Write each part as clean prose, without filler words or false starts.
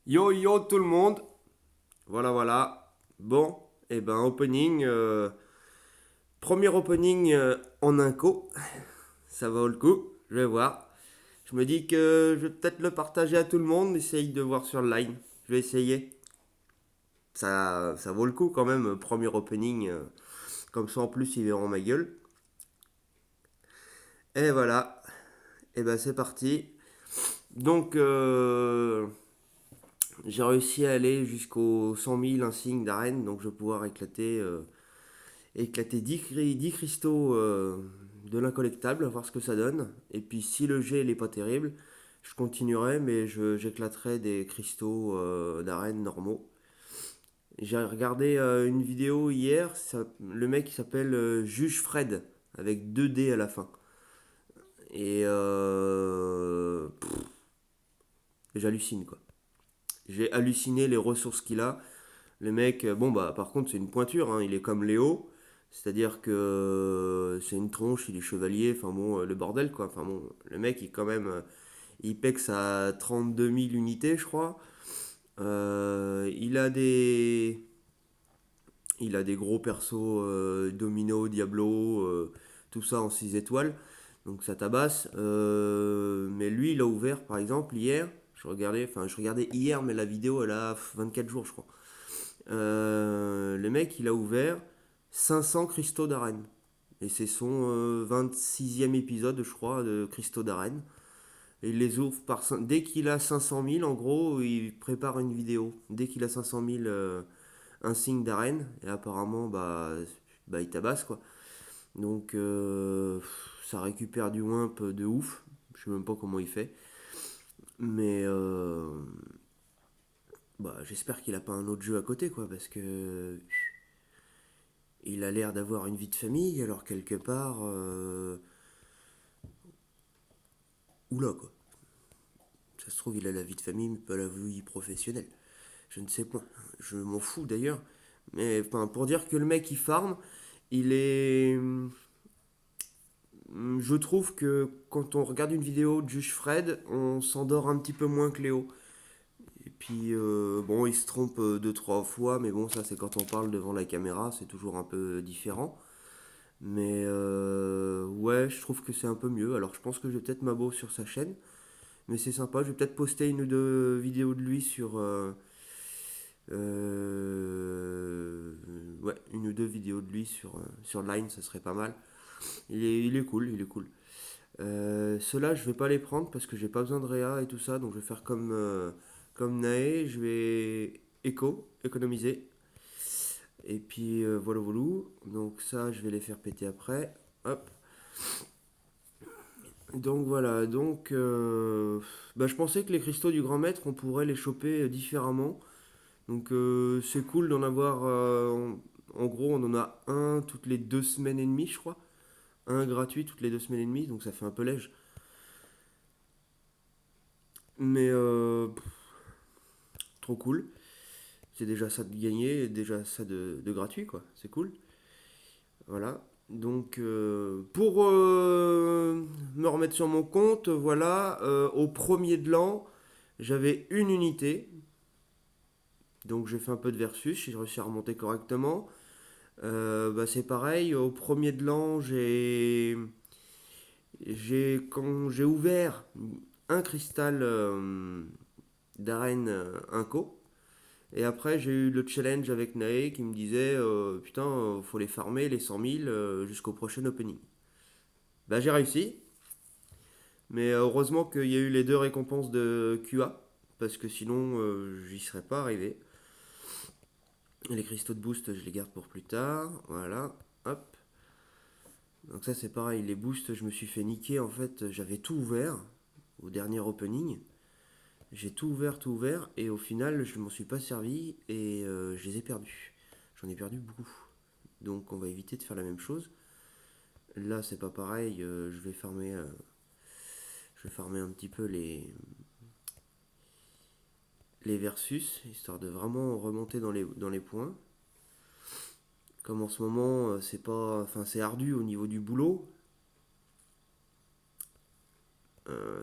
Yo yo tout le monde. Voilà voilà. Bon, et ben opening, premier opening en inco. Ça vaut le coup. Je vais voir. Je me dis que je vais peut-être le partager à tout le monde. Essaye de voir sur le line. Je vais essayer. Ça vaut le coup quand même. Premier opening. Comme ça en plus ils verront ma gueule. Et voilà. Et ben c'est parti. Donc j'ai réussi à aller jusqu'aux 100 000 insignes d'arène. Donc je vais pouvoir éclater 10 cristaux de l'incollectable, voir ce que ça donne. Et puis si le jet n'est pas terrible, je continuerai, mais j'éclaterai des cristaux d'arène normaux. J'ai regardé une vidéo hier, le mec il s'appelle Juge Fred, avec 2 D à la fin. Et j'hallucine quoi. J'ai halluciné les ressources qu'il a. Le mec, bon bah par contre c'est une pointure, hein, il est comme Léo, c'est-à-dire que c'est une tronche, il est chevalier, enfin bon, le bordel quoi. Enfin bon, le mec il quand même, il pexe à 32 000 unités je crois. Il a des gros persos, Domino, Diablo, tout ça en 6 étoiles, donc ça tabasse. Mais lui il a ouvert par exemple hier, je regardais hier mais la vidéo elle a 24 jours je crois. Le mec, il a ouvert 500 cristaux d'arène. Et c'est son 26e épisode, je crois, de cristaux d'arène. Et il les ouvre dès qu'il a 500 000, en gros, il prépare une vidéo. Dès qu'il a 500 000 insignes d'arène. Et apparemment, bah, il tabasse, quoi. Donc, ça récupère du wimp de ouf. Je sais même pas comment il fait. Mais bah, j'espère qu'il a pas un autre jeu à côté, quoi. Parce que il a l'air d'avoir une vie de famille, alors quelque part, oula quoi. Ça se trouve, il a la vie de famille, mais pas la vie professionnelle. Je ne sais pas. Je m'en fous d'ailleurs. Mais enfin, pour dire que le mec il farm, il est. Je trouve que quand on regarde une vidéo de Juge Fred, on s'endort un petit peu moins que Léo. Et puis, bon, il se trompe deux, trois fois, mais bon, ça c'est quand on parle devant la caméra, c'est toujours un peu différent. Mais ouais, je trouve que c'est un peu mieux. Alors je pense que je vais peut-être m'abo sur sa chaîne. Mais c'est sympa, je vais peut-être poster une ou deux vidéos de lui sur... ouais, une ou deux vidéos de lui sur Line, ça serait pas mal. Il est cool, il est cool. Ceux-là, je vais pas les prendre parce que j'ai pas besoin de Réa et tout ça. Donc je vais faire comme Nae, je vais économiser. Et puis voilà, voilà. Donc ça, je vais les faire péter après. Hop. Donc voilà, donc bah, je pensais que les cristaux du grand maître, on pourrait les choper différemment. Donc c'est cool d'en avoir, en gros on en a un toutes les 2 semaines et demie je crois. Un gratuit toutes les 2 semaines et demie, donc ça fait un peu léger. Mais trop cool. C'est déjà ça de gagner, déjà ça de gratuit quoi, c'est cool. Voilà. Donc pour me remettre sur mon compte, voilà, au premier de l'an, j'avais une unité. Donc j'ai fait un peu de versus, j'ai réussi à remonter correctement. Bah, c'est pareil, au premier de l'an, quand j'ai ouvert un cristal d'arène Inco. Et après, j'ai eu le challenge avec Nae qui me disait putain, faut les farmer les 100 000 jusqu'au prochain opening. Bah, j'ai réussi, mais heureusement qu'il y a eu les deux récompenses de QA, parce que sinon, j'y serais pas arrivé. Les cristaux de boost, je les garde pour plus tard. Voilà, hop. Donc ça c'est pareil, les boosts, je me suis fait niquer en fait, j'avais tout ouvert au dernier opening. J'ai tout ouvert, et au final je m'en suis pas servi et je les ai perdus. J'en ai perdu beaucoup. Donc on va éviter de faire la même chose. Là c'est pas pareil, je vais farmer un petit peu les versus, histoire de vraiment remonter dans les points. Comme en ce moment c'est pas. Enfin c'est ardu au niveau du boulot.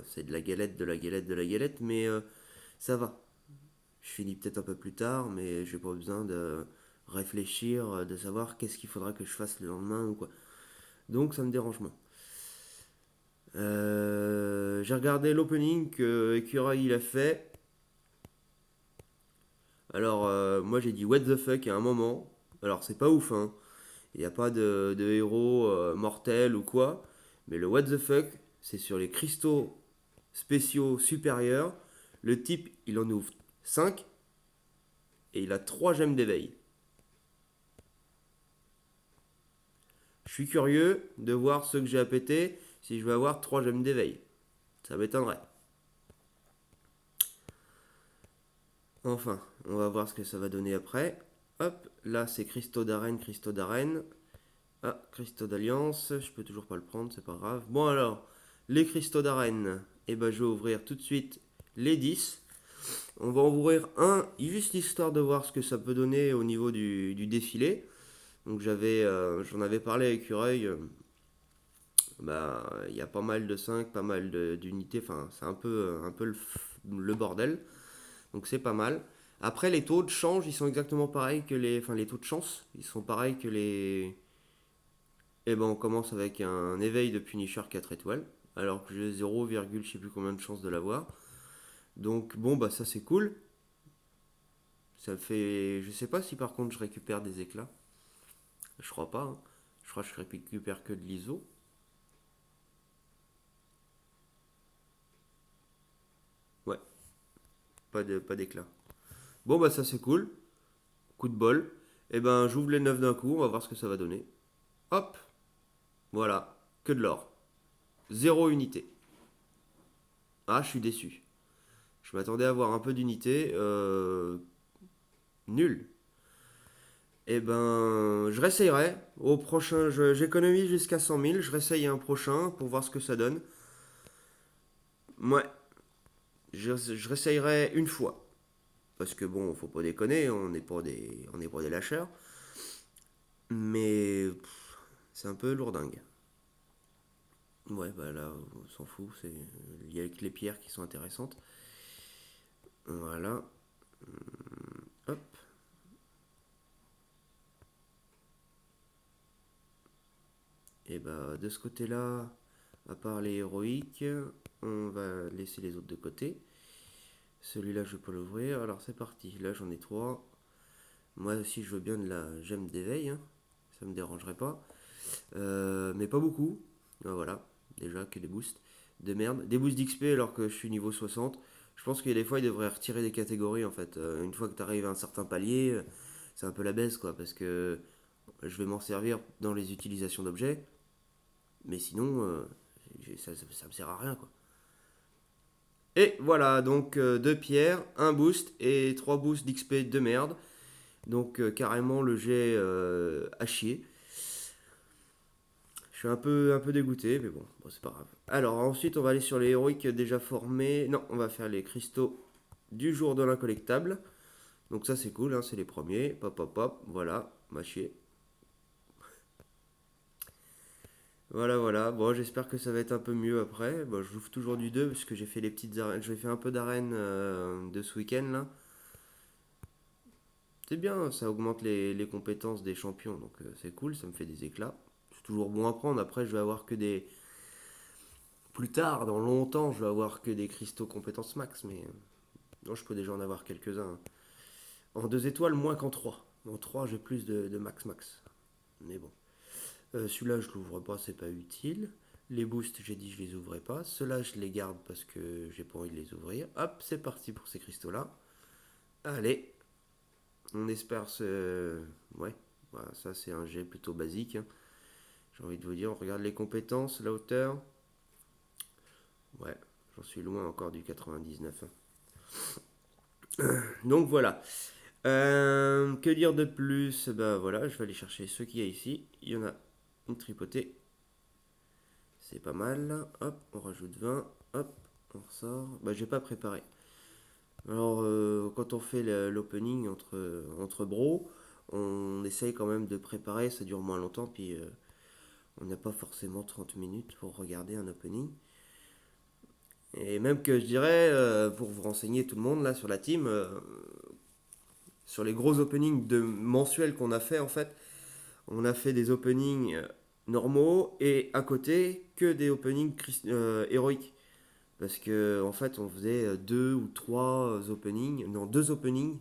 C'est de la galette, de la galette, de la galette, mais ça va. Je finis peut-être un peu plus tard, mais j'ai pas besoin de réfléchir, de savoir qu'est-ce qu'il faudra que je fasse le lendemain ou quoi. Donc ça me dérange moins. J'ai regardé l'opening que Écureuil il a fait. Alors moi j'ai dit what the fuck à un moment. Alors c'est pas ouf, hein. Il n'y a pas de héros mortels ou quoi. Mais le what the fuck, c'est sur les cristaux spéciaux supérieurs. Le type, il en ouvre 5 et il a 3 gemmes d'éveil. Je suis curieux de voir ceux que j'ai à péter si je vais avoir 3 gemmes d'éveil. Ça m'étonnerait. Enfin, on va voir ce que ça va donner après. Hop, là c'est cristaux d'arène, cristaux d'arène. Ah, cristaux d'alliance, je peux toujours pas le prendre, c'est pas grave. Bon alors, les cristaux d'arène, et ben je vais ouvrir tout de suite les 10. On va en ouvrir un, juste histoire de voir ce que ça peut donner au niveau du défilé. Donc j'en avais parlé avec Ureuil. Bah, il y a pas mal de 5, pas mal d'unités. Enfin, c'est un peu le bordel. Donc c'est pas mal. Après, les taux de change, ils sont exactement pareils que les. Enfin, les taux de chance, ils sont pareils que les. Et ben, on commence avec un éveil de Punisher 4 étoiles. Alors que j'ai 0, je sais plus combien de chances de l'avoir. Donc bon, bah ça c'est cool. Ça fait. Je sais pas si par contre je récupère des éclats. Je crois pas, hein. Je crois que je récupère que de l'ISO. Ouais, pas d'éclat. Bon, bah ça c'est cool. Coup de bol. Et ben, j'ouvre les 9 d'un coup. On va voir ce que ça va donner. Hop, voilà. Que de l'or. Zéro unité. Ah, je suis déçu. Je m'attendais à avoir un peu d'unité. Nul. Et ben, je réessayerai. Au prochain, j'économise jusqu'à 100 000. Je réessaye un prochain pour voir ce que ça donne. Ouais, je réessayerai une fois. Parce que bon, faut pas déconner, on est pas des lâcheurs. Mais c'est un peu lourdingue. Ouais, bah là, on s'en fout. Il y a que les pierres qui sont intéressantes. Voilà. Hop. Et bah de ce côté-là, à part les héroïques, on va laisser les autres de côté. Celui-là, je peux l'ouvrir. Alors c'est parti. Là, j'en ai trois. Moi aussi, je veux bien de la gemme d'éveil, hein. Ça me dérangerait pas. Mais pas beaucoup. Voilà. Déjà que des boosts de merde. Des boosts d'XP alors que je suis niveau 60. Je pense que des fois, ils devraient retirer des catégories en fait. Une fois que tu arrives à un certain palier, c'est un peu la baisse quoi. Parce que je vais m'en servir dans les utilisations d'objets. Mais sinon, ça me sert à rien quoi. Et voilà, donc deux pierres, un boost et trois boosts d'XP de merde. Donc carrément le jet à chier. Je suis un peu dégoûté, mais bon, c'est pas grave. Alors ensuite, on va aller sur les héroïques déjà formés. Non, on va faire les cristaux du jour de l'incollectable. Donc ça c'est cool, hein, c'est les premiers. Pop, pop, pop, voilà, m'a chier. Voilà, voilà. Bon, j'espère que ça va être un peu mieux après. Bon, je l'ouvre toujours du 2 parce que j'ai fait les petites arènes. J'ai fait un peu d'arène de ce week-end là. C'est bien, ça augmente les compétences des champions, donc c'est cool, ça me fait des éclats. C'est toujours bon à prendre. Après, je vais avoir que des. Plus tard, dans longtemps, je vais avoir que des cristaux compétences max, mais non, je peux déjà en avoir quelques-uns. En 2 étoiles, moins qu'en 3. En 3, j'ai plus de max max. Mais bon. Celui-là, je l'ouvre pas, c'est pas utile. Les boosts, j'ai dit je les ouvrais pas. Ceux-là, je les garde parce que j'ai pas envie de les ouvrir. Hop, c'est parti pour ces cristaux-là. Allez, on espère ce. Ouais, voilà, ça c'est un jet plutôt basique, hein. J'ai envie de vous dire, on regarde les compétences, la hauteur. Ouais, j'en suis loin encore du 99, hein. Donc voilà. Que dire de plus? Bah voilà, je vais aller chercher ceux qu'il y a ici. Il y en a une tripotée. C'est pas mal. Hop, on rajoute 20. Hop, on ressort. Bah j'ai pas préparé. Alors quand on fait l'opening entre bros, on essaye quand même de préparer. Ça dure moins longtemps. Puis on n'a pas forcément 30 minutes pour regarder un opening. Et même que je dirais, pour vous renseigner tout le monde là sur la team, sur les gros openings de mensuels qu'on a fait en fait. On a fait des openings normaux et à côté que des openings héroïques. Parce que en fait on faisait deux ou trois openings, non deux openings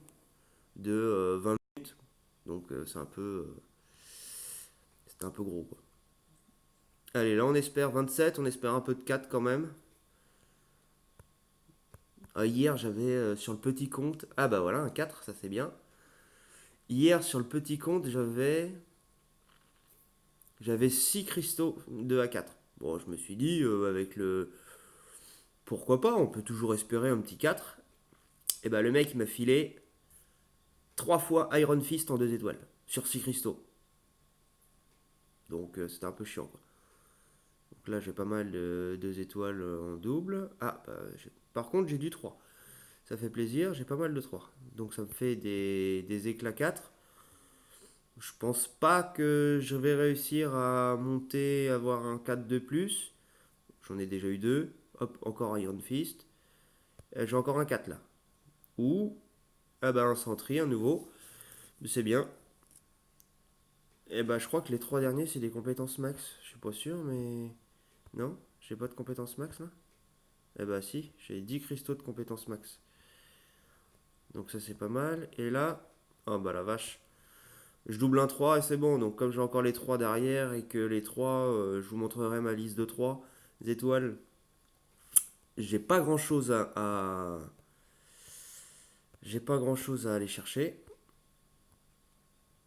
de 20 minutes. Donc c'était un peu gros quoi. Allez, là on espère 27, on espère un peu de 4 quand même. Hier j'avais sur le petit compte, ah bah voilà un 4, ça c'est bien. Hier sur le petit compte j'avais 6 cristaux de A4. Bon, je me suis dit avec le pourquoi pas, on peut toujours espérer un petit 4. Et bah le mec il m'a filé 3 fois Iron Fist en 2 étoiles sur 6 cristaux. Donc c'était un peu chiant quoi. Donc là j'ai pas mal de 2 étoiles en double. Ah bah, par contre j'ai du 3. Ça fait plaisir, j'ai pas mal de 3. Donc ça me fait des éclats 4. Je pense pas que je vais réussir à monter, avoir un 4 de plus. J'en ai déjà eu 2. Hop, encore un Iron Fist. J'ai encore un 4 là. Ou, ah bah un Sentry, un nouveau. C'est bien. Et bah je crois que les 3 derniers c'est des compétences max. Je suis pas sûr, mais. Non, j'ai pas de compétences max là. Eh bah si, j'ai 10 cristaux de compétences max. Donc ça c'est pas mal. Et là, oh bah la vache. Je double un 3 et c'est bon. Donc comme j'ai encore les 3 derrière et que les 3, je vous montrerai ma liste de 3 étoiles. J'ai pas grand chose j'ai pas grand chose à aller chercher.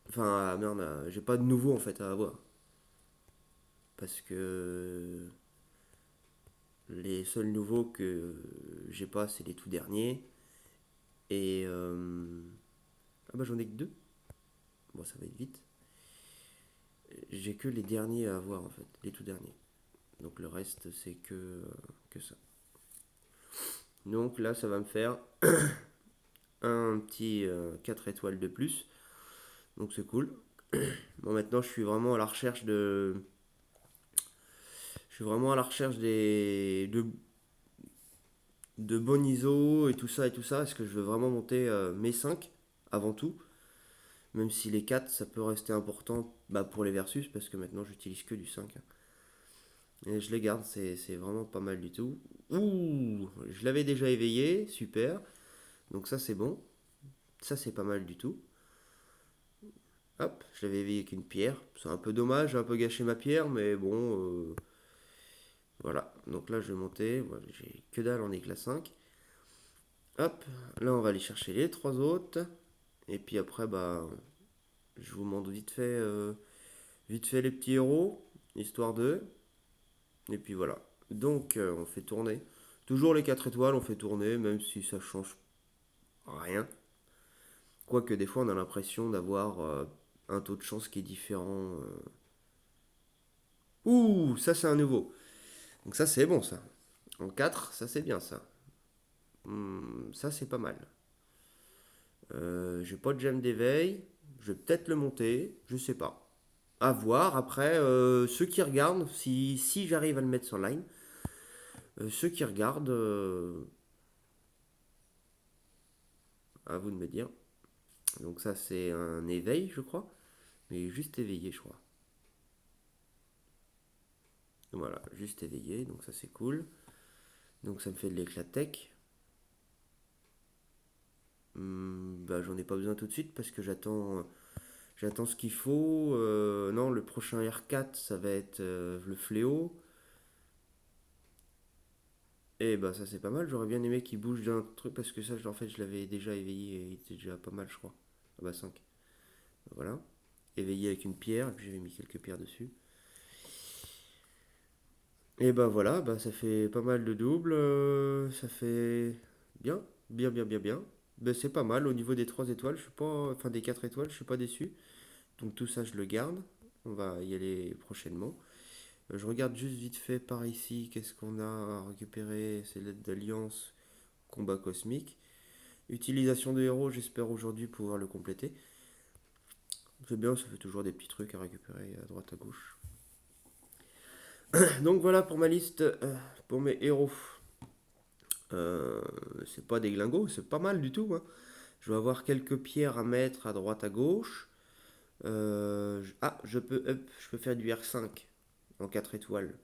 Enfin, merde, j'ai pas de nouveau en fait à avoir. Parce que les seuls nouveaux que j'ai pas, c'est les tout derniers. Et. Ah bah j'en ai que deux. Bon, ça va être vite. J'ai que les derniers à avoir en fait, les tout derniers. Donc le reste, c'est que ça. Donc là, ça va me faire un petit 4 étoiles de plus. Donc c'est cool. Bon, maintenant, je suis vraiment à la recherche de. Je suis vraiment à la recherche de bon ISO et tout ça et tout ça. Est-ce que je veux vraiment monter mes 5 avant tout? Même si les 4 ça peut rester important bah, pour les versus parce que maintenant j'utilise que du 5. Et je les garde, c'est vraiment pas mal du tout. Ouh, je l'avais déjà éveillé, super. Donc ça c'est bon. Ça c'est pas mal du tout. Hop, je l'avais éveillé avec une pierre. C'est un peu dommage, j'ai un peu gâché ma pierre, mais bon, voilà. Donc là je vais monter. Voilà, j'ai que dalle en éclat 5. Hop, là on va aller chercher les trois autres. Et puis après, bah, je vous montre vite fait les petits héros, histoire de. Et puis voilà. Donc on fait tourner. Toujours les 4 étoiles, on fait tourner, même si ça change rien. Quoique des fois on a l'impression d'avoir un taux de chance qui est différent. Ouh, ça c'est un nouveau. Donc ça c'est bon ça. En 4 ça c'est bien ça. Ça c'est pas mal. J'ai pas de gemme d'éveil. Je vais peut-être le monter, je sais pas. À voir. Après, ceux qui regardent, si j'arrive à le mettre sur line, ceux qui regardent, à vous de me dire. Donc ça c'est un éveil, je crois. Mais juste éveillé, je crois. Voilà, juste éveillé, donc ça c'est cool. Donc ça me fait de l'éclat tech. Bah, j'en ai pas besoin tout de suite parce que j'attends ce qu'il faut. Non, le prochain R4, ça va être le fléau. Et bah ça c'est pas mal, j'aurais bien aimé qu'il bouge d'un truc parce que ça en fait je l'avais déjà éveillé et il était déjà pas mal je crois. Ah bah 5. Voilà. Éveillé avec une pierre, et puis j'avais mis quelques pierres dessus. Et bah voilà, bah ça fait pas mal de doubles, ça fait bien, bien. Bah, c'est pas mal au niveau des 3 étoiles, je suis pas. Enfin des 4 étoiles, je suis pas déçu. Donc tout ça je le garde. On va y aller prochainement. Je regarde juste vite fait par ici, qu'est-ce qu'on a à récupérer, c'est l'aide d'alliance, combat cosmique. Utilisation de héros, j'espère aujourd'hui pouvoir le compléter. C'est bien, ça fait toujours des petits trucs à récupérer à droite à gauche. Donc voilà pour ma liste, pour mes héros. C'est pas des glingos, c'est pas mal du tout, hein. Je vais avoir quelques pierres à mettre à droite à gauche. Je peux faire du R5 en 4 étoiles.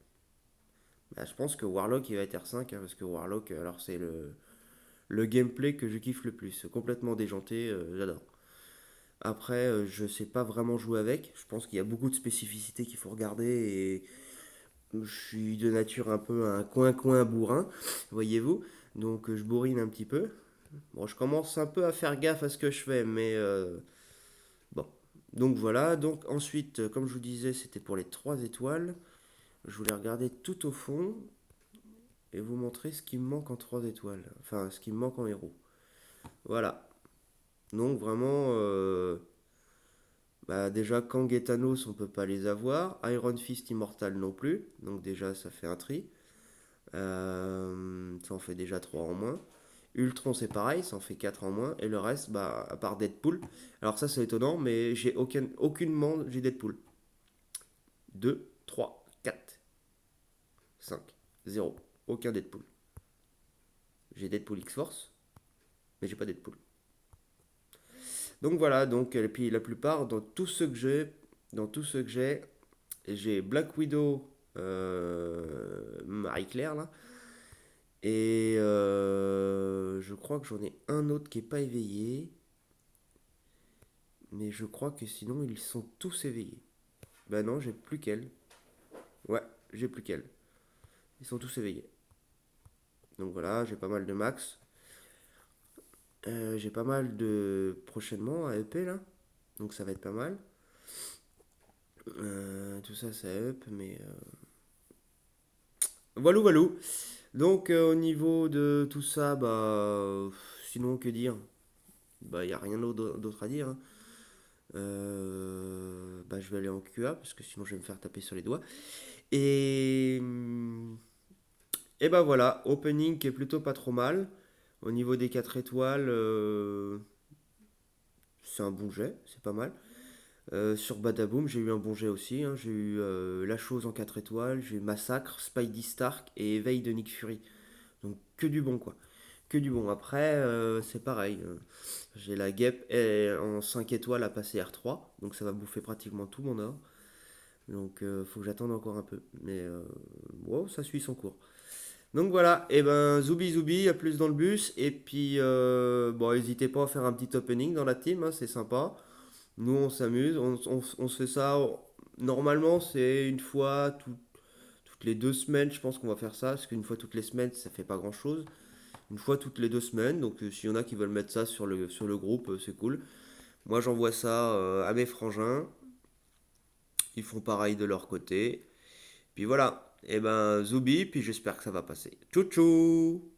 Bah, je pense que Warlock il va être R5 hein, parce que Warlock, alors c'est le gameplay que je kiffe le plus. Complètement déjanté, j'adore. Après, je sais pas vraiment jouer avec. Je pense qu'il y a beaucoup de spécificités qu'il faut regarder et je suis de nature un peu un coin-coin bourrin, voyez-vous. Donc je bourrine un petit peu. Bon, je commence un peu à faire gaffe à ce que je fais, mais bon. Donc voilà, donc ensuite, comme je vous disais, c'était pour les 3 étoiles. Je voulais regarder tout au fond et vous montrer ce qui me manque en 3 étoiles. Enfin, ce qui me manque en héros. Voilà. Donc vraiment, bah, déjà Kang et Thanos, on peut pas les avoir. Iron Fist Immortal non plus. Donc déjà, ça fait un tri. Ça en fait déjà 3 en moins. Ultron c'est pareil, ça en fait 4 en moins. Et le reste, bah, à part Deadpool. Alors ça c'est étonnant, mais j'ai aucunement j'ai Deadpool. 2, 3, 4, 5, 0. Aucun Deadpool. J'ai Deadpool X-Force, mais j'ai pas Deadpool. Donc voilà, donc, et puis la plupart, dans tous ceux que j'ai Black Widow, Marie-Claire là. Et je crois que j'en ai un autre qui est pas éveillé. Mais je crois que sinon ils sont tous éveillés. Bah non, j'ai plus qu'elle. Ouais, j'ai plus qu'elle. Ils sont tous éveillés. Donc voilà, j'ai pas mal de max. J'ai pas mal de prochainement à EP là. Donc ça va être pas mal. Tout ça, ça up, mais Voilou, voilou. Donc au niveau de tout ça, bah sinon que dire? Bah y a rien d'autre à dire, hein. Bah je vais aller en QA parce que sinon je vais me faire taper sur les doigts. Et et bah voilà, opening qui est plutôt pas trop mal. Au niveau des 4 étoiles, c'est un bon jet, c'est pas mal. Sur Badaboom, j'ai eu un bon jet aussi, hein. J'ai eu La Chose en 4 étoiles, j'ai eu Massacre, Spidey Stark et Éveil de Nick Fury. Donc que du bon quoi. Que du bon. Après, c'est pareil. J'ai la Guêpe en 5 étoiles à passer R3. Donc ça va bouffer pratiquement tout mon or. Donc faut que j'attende encore un peu. Mais wow, ça suit son cours. Donc voilà, et ben Zoubi Zoubi, à plus dans le bus. Et puis, bon, n'hésitez pas à faire un petit opening dans la team, hein, c'est sympa. Nous, on s'amuse, on se fait ça. Normalement, c'est une fois toutes les 2 semaines, je pense qu'on va faire ça. Parce qu'une fois toutes les semaines, ça fait pas grand chose. Une fois toutes les 2 semaines. Donc, s'il y en a qui veulent mettre ça sur le groupe, c'est cool. Moi, j'envoie ça à mes frangins. Ils font pareil de leur côté. Puis voilà, et ben Zoubi, puis j'espère que ça va passer. Tchou tchou!